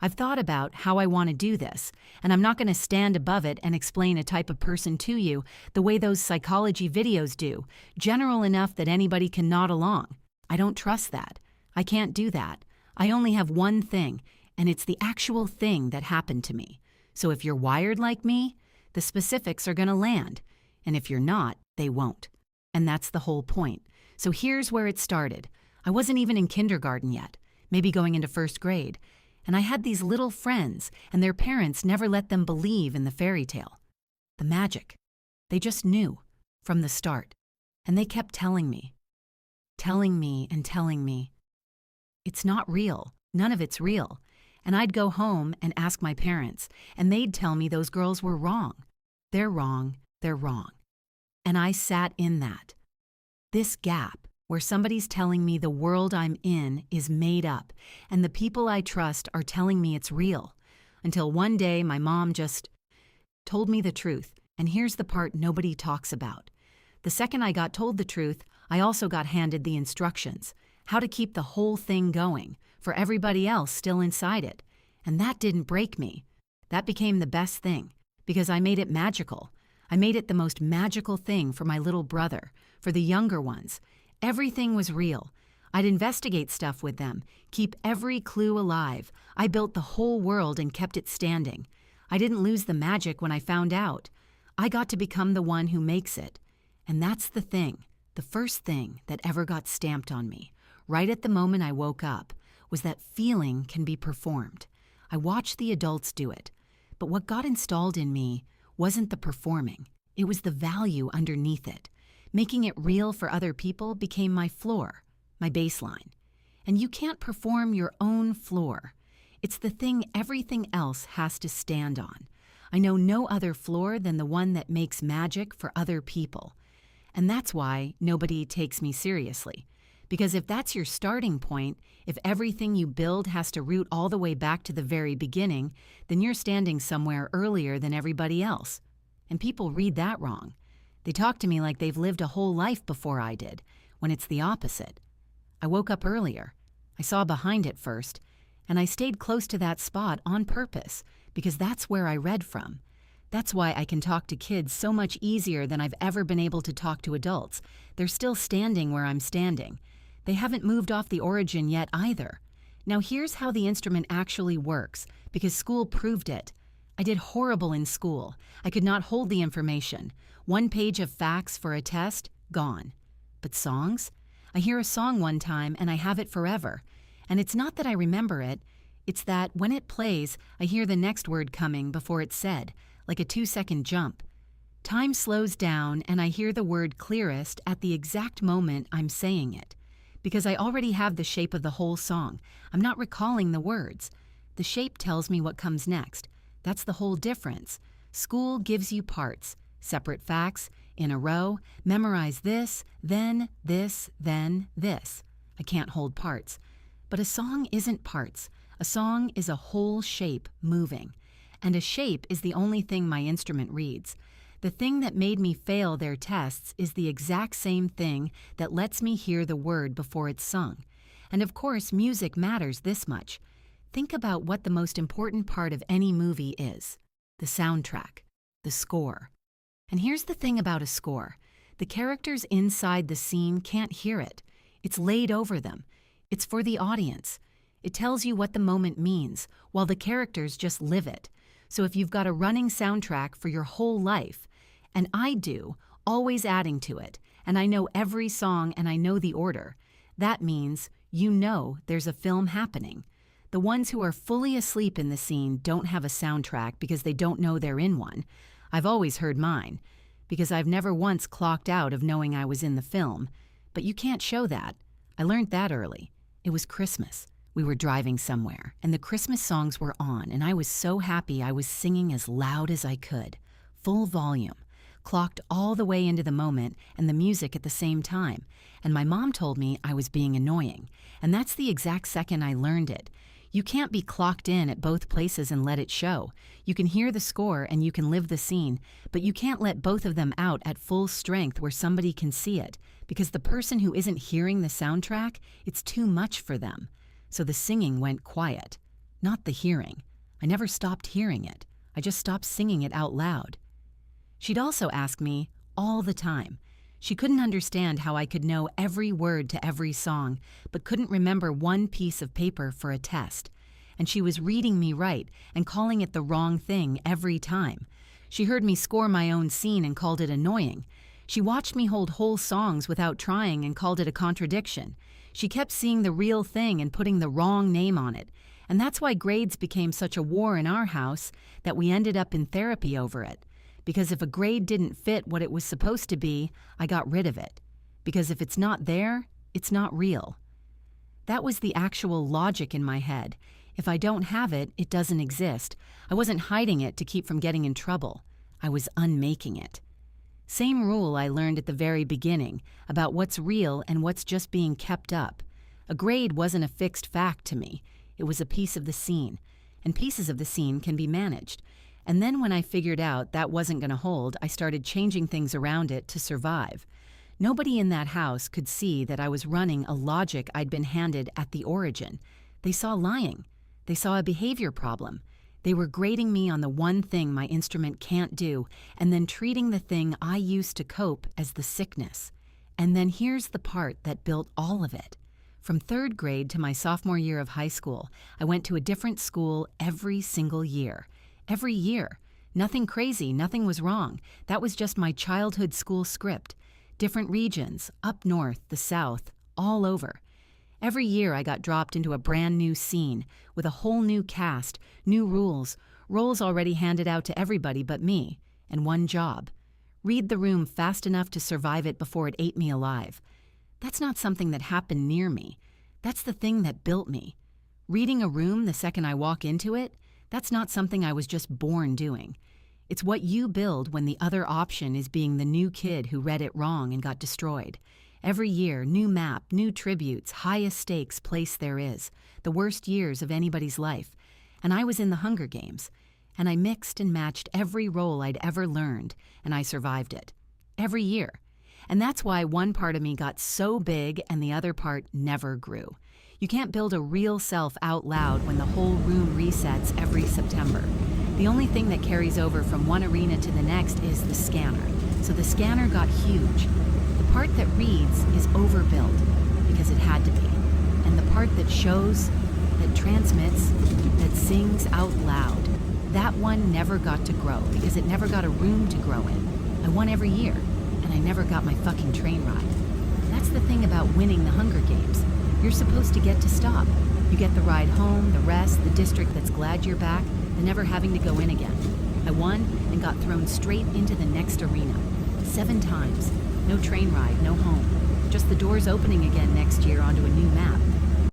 I've thought about how I want to do this, and I'm not going to stand above it and explain a type of person to you the way those psychology videos do, general enough that anybody can nod along. I don't trust that. I can't do that. I only have one thing, and it's the actual thing that happened to me. So if you're wired like me, the specifics are going to land, and if you're not, they won't. And that's the whole point. So here's where it started. I wasn't even in kindergarten yet, maybe going into first grade, and I had these little friends, and their parents never let them believe in the fairy tale. The magic. They just knew from the start, and they kept telling me, and telling me. It's not real. None of it's real. And I'd go home and ask my parents, and they'd tell me those girls were wrong. They're wrong. They're wrong. And I sat in that. This gap where somebody's telling me the world I'm in is made up, and the people I trust are telling me it's real. Until one day my mom just told me the truth, and here's the part nobody talks about. The second I got told the truth, I also got handed the instructions, how to keep the whole thing going, for everybody else still inside it. And that didn't break me. That became the best thing, because I made it magical. I made it the most magical thing for my little brother, for the younger ones. Everything was real. I'd investigate stuff with them, keep every clue alive. I built the whole world and kept it standing. I didn't lose the magic when I found out. I got to become the one who makes it. And that's the thing, the first thing that ever got stamped on me, right at the moment I woke up, was that feeling can be performed. I watched the adults do it. But what got installed in me wasn't the performing. It was the value underneath it. Making it real for other people became my floor, my baseline. And you can't perform your own floor. It's the thing everything else has to stand on. I know no other floor than the one that makes magic for other people. And that's why nobody takes me seriously. Because if that's your starting point, if everything you build has to root all the way back to the very beginning, then you're standing somewhere earlier than everybody else. And people read that wrong. They talk to me like they've lived a whole life before I did, when it's the opposite. I woke up earlier. I saw behind it first, and I stayed close to that spot on purpose, because that's where I read from. That's why I can talk to kids so much easier than I've ever been able to talk to adults. They're still standing where I'm standing. They haven't moved off the origin yet either. Now here's how the instrument actually works, because school proved it. I did horrible in school. I could not hold the information. 1 page of facts for a test, gone. But songs? I hear a song one time and I have it forever. And it's not that I remember it, it's that when it plays, I hear the next word coming before it's said, like a 2-second jump. Time slows down and I hear the word clearest at the exact moment I'm saying it. Because I already have the shape of the whole song. I'm not recalling the words. The shape tells me what comes next. That's the whole difference. School gives you parts, separate facts, in a row, memorize this, then this, then this. I can't hold parts. But a song isn't parts. A song is a whole shape moving. And a shape is the only thing my instrument reads. The thing that made me fail their tests is the exact same thing that lets me hear the word before it's sung. And of course, music matters this much. Think about what the most important part of any movie is. The soundtrack, the score. And here's the thing about a score. The characters inside the scene can't hear it. It's laid over them. It's for the audience. It tells you what the moment means, while the characters just live it. So if you've got a running soundtrack for your whole life, and I do, always adding to it, and I know every song and I know the order, that means you know there's a film happening. The ones who are fully asleep in the scene don't have a soundtrack because they don't know they're in one. I've always heard mine, because I've never once clocked out of knowing I was in the film. But you can't show that. I learned that early. It was Christmas. We were driving somewhere, and the Christmas songs were on, and I was so happy I was singing as loud as I could. Full volume. Clocked all the way into the moment and the music at the same time. And my mom told me I was being annoying. And that's the exact second I learned it. You can't be clocked in at both places and let it show. You can hear the score and you can live the scene, but you can't let both of them out at full strength where somebody can see it, because the person who isn't hearing the soundtrack, it's too much for them. So the singing went quiet. not the hearing. I never stopped hearing it. I just stopped singing it out loud. She'd also ask me all the time. She couldn't understand how I could know every word to every song, but couldn't remember one piece of paper for a test. And she was reading me right and calling it the wrong thing every time. She heard me score my own scene and called it annoying. She watched me hold whole songs without trying and called it a contradiction. She kept seeing the real thing and putting the wrong name on it. And that's why grades became such a war in our house that we ended up in therapy over it. Because if a grade didn't fit what it was supposed to be, I got rid of it. Because if it's not there, it's not real. That was the actual logic in my head. If I don't have it, it doesn't exist. I wasn't hiding it to keep from getting in trouble. I was unmaking it. Same rule I learned at the very beginning about what's real and what's just being kept up. A grade wasn't a fixed fact to me. It was a piece of the scene. And pieces of the scene can be managed. And then when I figured out that wasn't going to hold, I started changing things around it to survive. Nobody in that house could see that I was running a logic I'd been handed at the origin. They saw lying. They saw a behavior problem. They were grading me on the one thing my instrument can't do, and then treating the thing I used to cope as the sickness. And then here's the part that built all of it. From 3rd grade to my sophomore year of high school, I went to a different school every single year. Every year. Nothing crazy, nothing was wrong. That was just my childhood school script. Different regions, up north, the south, all over. Every year I got dropped into a brand new scene with a whole new cast, new rules, roles already handed out to everybody but me, and one job. Read the room fast enough to survive it before it ate me alive. That's not something that happened near me. That's the thing that built me. Reading a room the second I walk into it, that's not something I was just born doing. It's what you build when the other option is being the new kid who read it wrong and got destroyed. Every year, new map, new tributes, highest stakes place there is, the worst years of anybody's life. And I was in the Hunger Games, and I mixed and matched every role I'd ever learned, and I survived it. Every year. And that's why one part of me got so big and the other part never grew. You can't build a real self out loud when the whole room resets every September. The only thing that carries over from one arena to the next is the scanner. So the scanner got huge. The part that reads is overbuilt because it had to be. And the part that shows, that transmits, that sings out loud, that one never got to grow because it never got a room to grow in. I won every year, and I never got my fucking train ride. That's the thing about winning the Hunger Games. You're supposed to get to stop. You get the ride home, the rest, the district that's glad you're back, and never having to go in again. I won and got thrown straight into the next arena. 7 times. No train ride, no home. Just the doors opening again next year onto a new map.